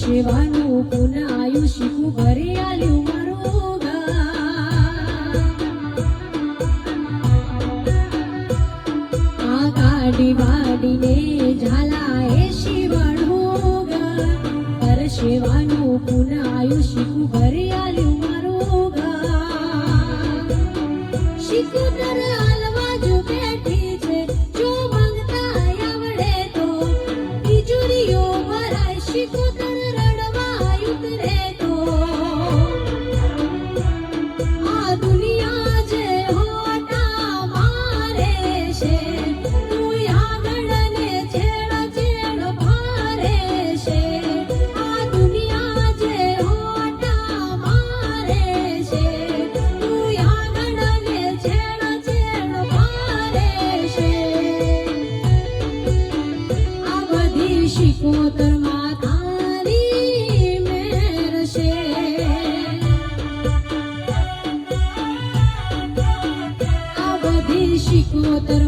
પરસેવાનું પુન આયુષ્યકું ભરી આલ્યું મારું ઘર. આ કાઢી વાડીને ઝાલા એ શિવાળું ઘર. પરસેવાનું પુન આયુષ્યકું ભરી આલ્યું મારું ઘર. શિકોતર હાલવા જો બેઠી છે, જો માંગતા આવડે તો તિજોરીઓ ભરાય. શિકોતર રડવા ઉતરે તો આ દુનિયા જે હોટા મારે છે, તું આગળ ને છેડ છેડ ભારે છે. આ દુનિયા જે હોટા મારે છે, તું આગળ ને છેડ છેડ ભારે છે. આ બધી શિકોતર માતાની મેર છે. આ બધી શિકોતર